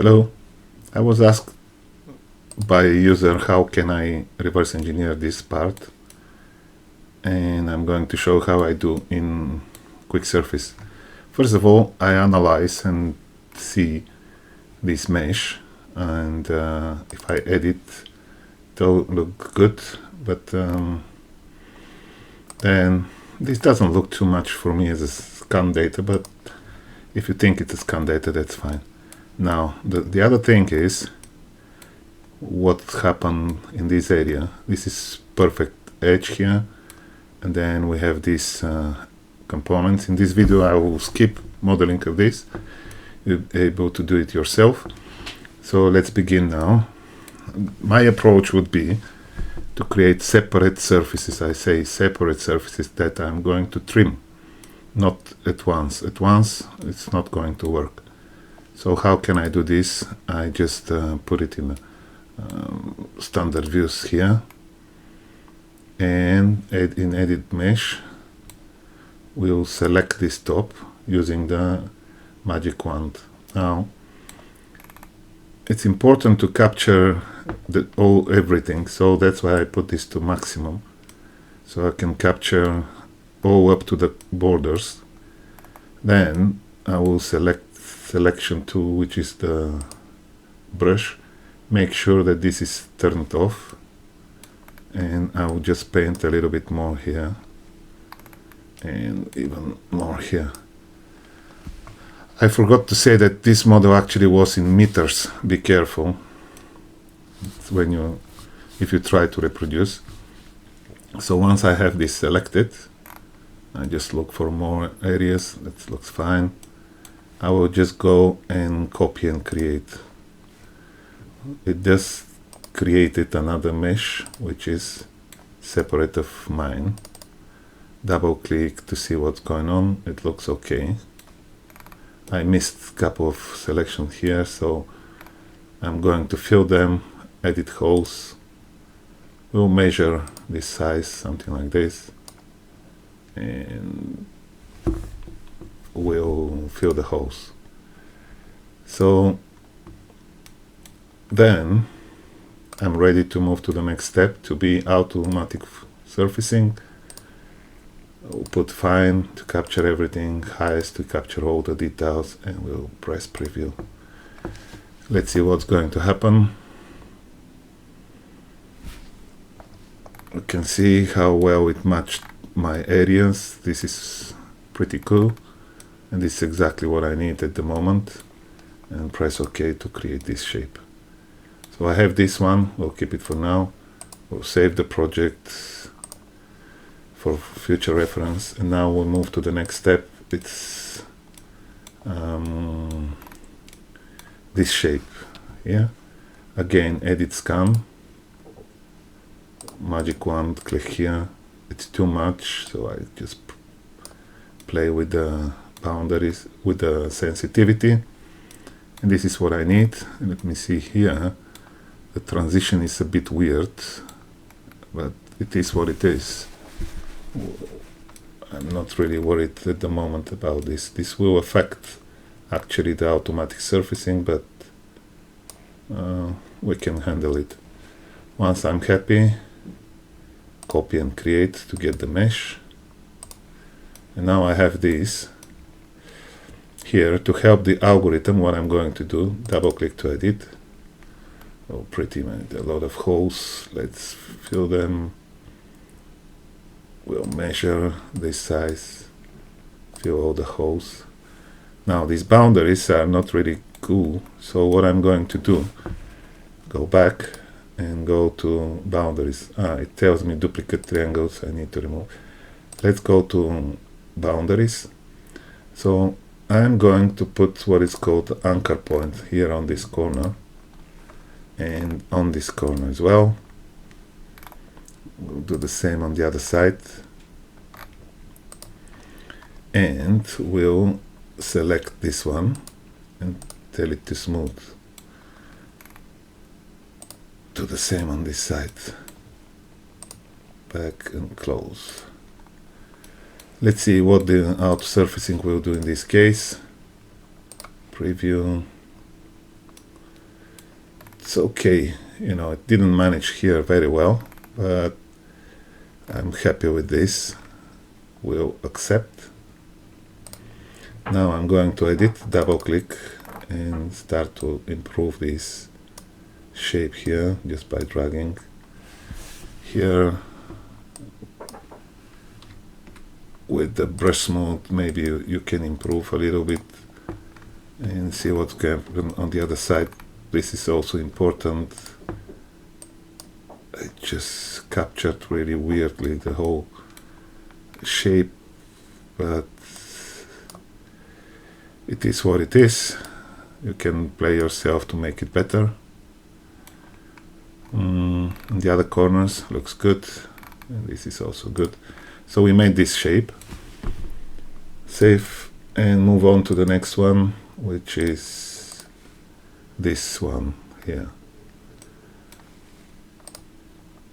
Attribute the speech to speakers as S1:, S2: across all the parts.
S1: Hello, I was asked by a user how can I reverse engineer this part, and I'm going to show how I do in QUICKSURFACE. First of all, I analyze and see this mesh, and if I edit, it'll look good, but then this doesn't look too much for me as a scan data, but if you think it's a scan data, that's fine. Now, the other thing is what happened in this area. This is perfect edge here, and then we have these components. In this video, I will skip modeling of this. You'll be able to do it yourself. So let's begin now. My approach would be to create separate surfaces. I say separate surfaces that I'm going to trim, not at once. At once, it's not going to work. So how can I do this? I just put it in standard views here, and in edit mesh we'll select this top using the magic wand. Now it's important to capture everything, so that's why I put this to maximum, so I can capture all up to the borders. Then I will select selection tool, which is the brush, make sure that this is turned off, and I will just paint a little bit more here and even more here. I forgot to say that this model actually was in meters. Be careful if you try to reproduce. So once I have this selected, I just look for more areas. That looks fine. I will just go and copy and create. It just created another mesh which is separate of mine. Double click to see what's going on. It looks okay. I missed a couple of selections here, so I'm going to fill them, edit holes. We'll measure this size, something like this, and we'll fill the holes. So then I'm ready to move to the next step, to be automatic surfacing. We'll put fine to capture everything, highest to capture all the details, and we'll press preview. Let's see what's going to happen. You can see how well it matched my areas. This is pretty cool, and this is exactly what I need at the moment. And press OK to create this shape. So I have this one, we'll keep it for now. We'll save the project for future reference, and now we'll move to the next step. It's this shape here. Again, edit scan, magic wand, click here. It's too much, so I just play with the boundaries, with the sensitivity, and this is what I need. And let me see here. The transition is a bit weird, but it is what it is. I'm not really worried at the moment about this. This will affect actually the automatic surfacing, but we can handle it. Once I'm happy, copy and create to get the mesh. And now I have this here to help the algorithm. What I'm going to do, double click to edit. Oh, pretty much a lot of holes. Let's fill them. We'll measure this size, fill all the holes. Now these boundaries are not really cool, so what I'm going to do, go back and go to boundaries. It tells me duplicate triangles I need to remove. Let's go to boundaries. So I'm going to put what is called anchor point here on this corner, and on this corner as well. We'll do the same on the other side, and we'll select this one and tell it to smooth. Do the same on this side, back and close. Let's see what the auto surfacing will do in this case. Preview, it's okay. You know, it didn't manage here very well, but I'm happy with this. We'll accept. Now I'm going to edit, double click, and start to improve this shape here just by dragging. Here with the brush smooth, maybe you can improve a little bit and see what's going on the other side. This is also important. I just captured really weirdly the whole shape, but it is what it is. You can play yourself to make it better. The other corners looks good, and this is also good. So we made this shape. Save and move on to the next one, which is this one here.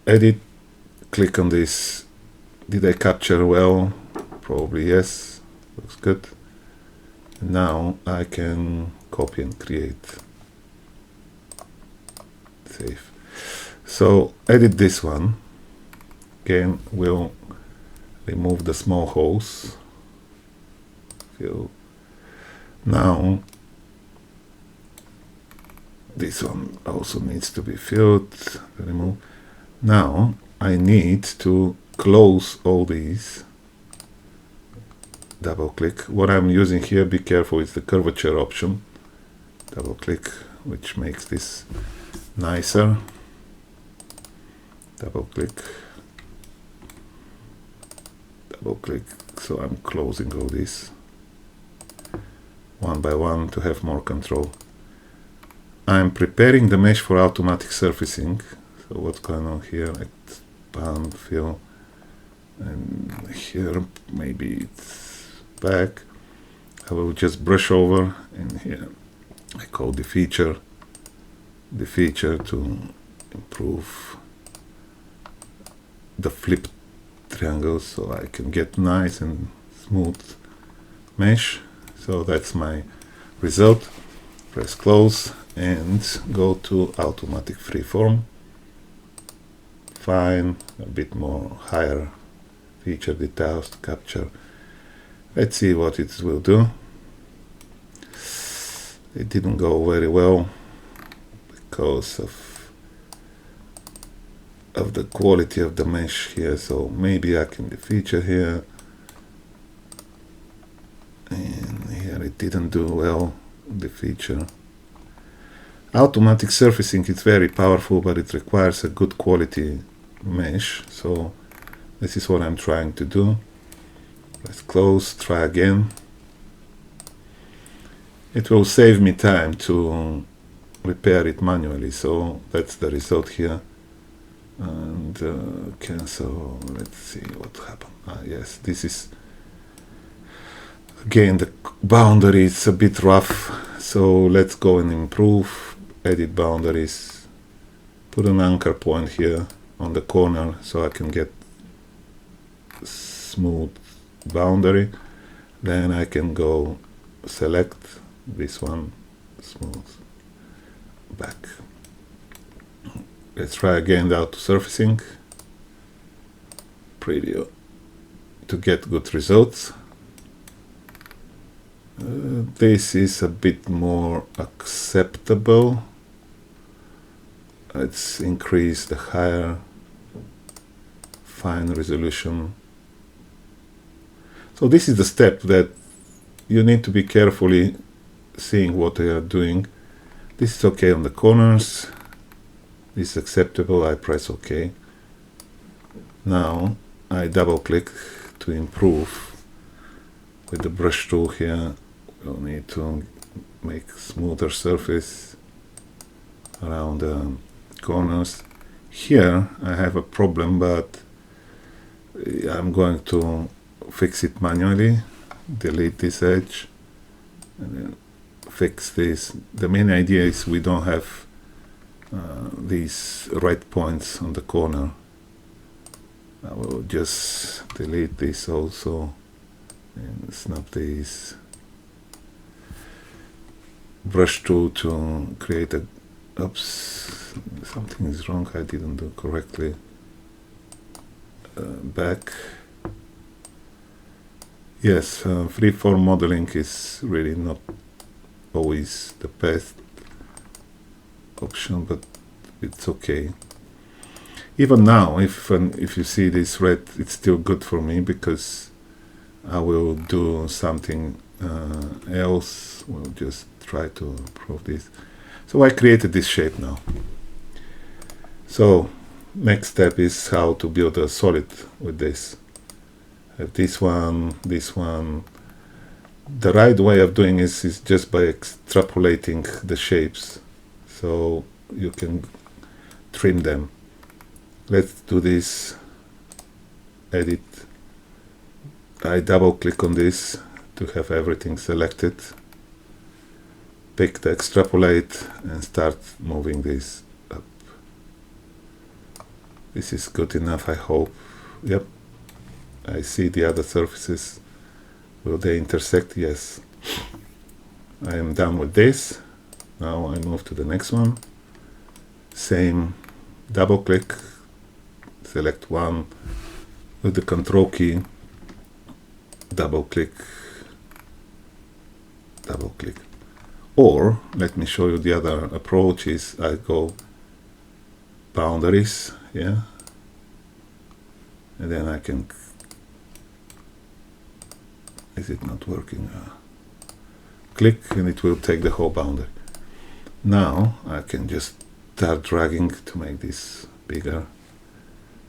S1: Edit, click on this. Did I capture well? Probably yes. Looks good. Now I can copy and create. Save. So edit this one. Again, we'll remove the small holes. Fill. Now this one also needs to be filled. Remove. Now I need to close all these. Double click. What I'm using here, be careful, is the curvature option. Double click, which makes this nicer. Double click. Double click. So I'm closing all this one by one to have more control. I'm preparing the mesh for automatic surfacing. So what's going on here? Expand, fill, and here maybe it's back. I will just brush over, and here I call the feature to improve the flip triangles so I can get nice and smooth mesh. So that's my result. Press close and go to automatic freeform. Fine, a bit more higher feature details to capture. Let's see what it will do. It didn't go very well because of the quality of the mesh here, so maybe I can feature here, and here it didn't do well, the feature. Automatic surfacing is very powerful, but it requires a good quality mesh, so this is what I'm trying to do. Let's close, try again. It will save me time to repair it manually, so that's the result here. And cancel. Let's see what happened. Yes, this is again the boundary is a bit rough, so let's go and improve. Edit boundaries, put an anchor point here on the corner so I can get smooth boundary. Then I can go select this one, smooth, back. Let's try again the auto surfacing preview to get good results. This is a bit more acceptable. Let's increase the higher fine resolution. So this is the step that you need to be carefully seeing what they are doing. This is okay on the corners. This is acceptable. I press OK. Now I double click to improve with the brush tool here. We'll need to make smoother surface around the corners. Here I have a problem, but I'm going to fix it manually. Delete this edge and then fix this. The main idea is we don't have these right points on the corner. I will just delete this also and snap this brush tool to create a Oops, something is wrong, I didn't do correctly. Back. Yes, freeform modeling is really not always the best option, but it's okay. Even now, if you see this red, it's still good for me because I will do something else. We'll just try to prove this. So I created this shape now. So next step is how to build a solid with this. Have this one, this one. The right way of doing this is just by extrapolating the shapes, so you can trim them. Let's do this. Edit. I double click on this to have everything selected. Pick the extrapolate and start moving this up. This is good enough, I hope. Yep. I see the other surfaces. Will they intersect? Yes. I am done with this. Now I move to the next one. Same, double click, select one with the control key, double click. Or let me show you the other approach is I go boundaries, yeah, and then I can, is it not working? Click and it will take the whole boundary. Now I can just start dragging to make this bigger.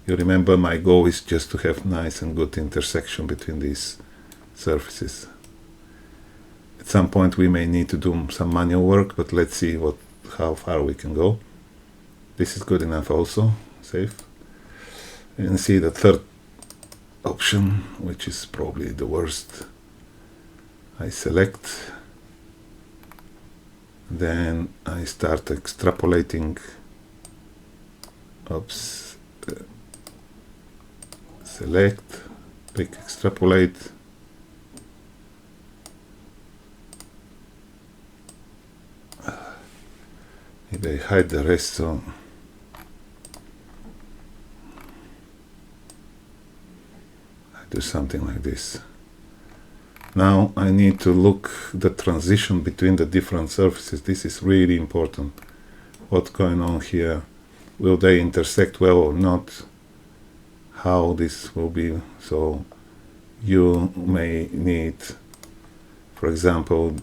S1: You remember my goal is just to have nice and good intersection between these surfaces. At some point we may need to do some manual work, but let's see how far we can go. This is good enough also, save. And see the third option, which is probably the worst. I select, then I start extrapolating. Oops. Select, click extrapolate. Maybe I hide the rest, so I do something like this. Now I need to look the transition between the different surfaces. This is really important. What's going on here? Will they intersect well or not? How this will be. So you may need, for example,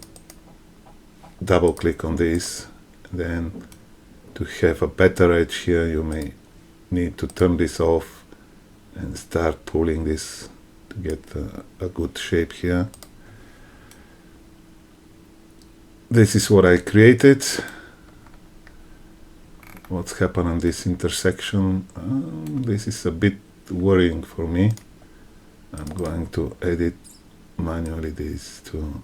S1: double click on this. Then to have a better edge here, you may need to turn this off and start pulling this to get a good shape here. This is what I created. What's happened on this intersection? This is a bit worrying for me. I'm going to edit manually this too.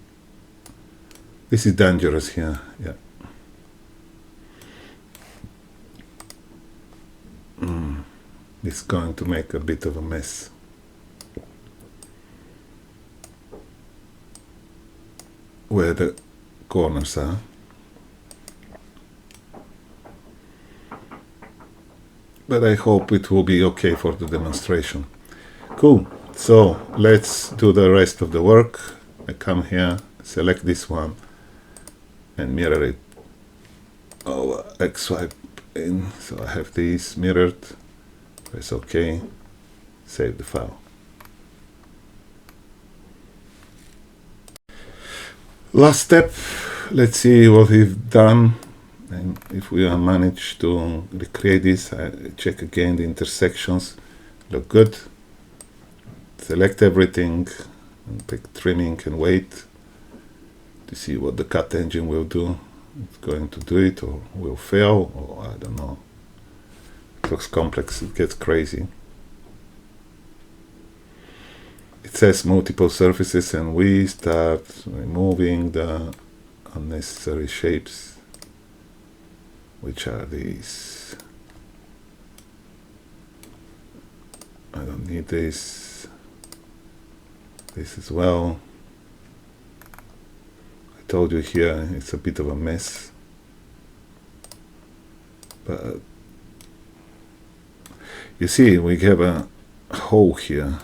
S1: This is dangerous here, yeah. It's going to make a bit of a mess. Where the corners are. But I hope it will be okay for the demonstration. Cool. So let's do the rest of the work. I come here, select this one, and mirror it. Oh, X swipe in. So I have these mirrored. Press OK. Save the file. Last step. Let's see what we've done. And if we managed to recreate this, I check again the intersections. Look good. Select everything and pick trimming and wait to see what the cut engine will do. It's going to do it or will fail, or I don't know. It looks complex, it gets crazy. It says multiple surfaces and we start removing the unnecessary shapes, which are these. I don't need this as well. I told you here it's a bit of a mess. But you see, we have a hole here.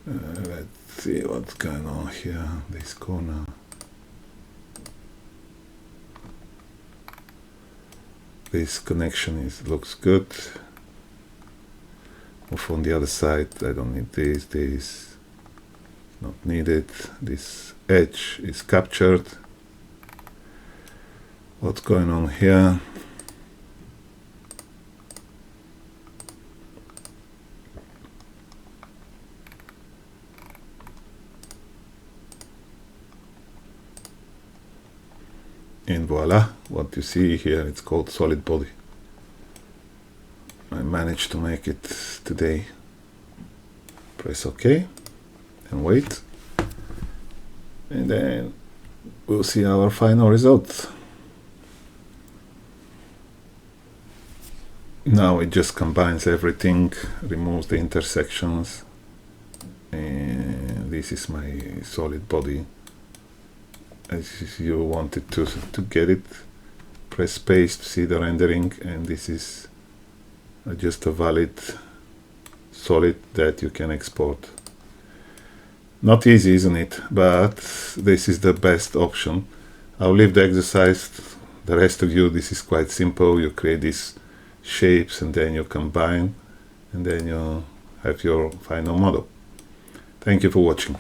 S1: Let's see what's going on here, this corner. This connection looks good. From the other side, I don't need this not needed. This edge is captured. What's going on here? And voila, what you see here, it's called solid body. I managed to make it today. Press OK and wait, and then we'll see our final result. Now it just combines everything, removes the intersections, and this is my solid body. As you wanted to get it, press space to see the rendering, and this is just a valid solid that you can export. Not easy, isn't it? But this is the best option. I'll leave the exercise. The rest of you, this is quite simple. You create these shapes and then you combine, and then you have your final model. Thank you for watching.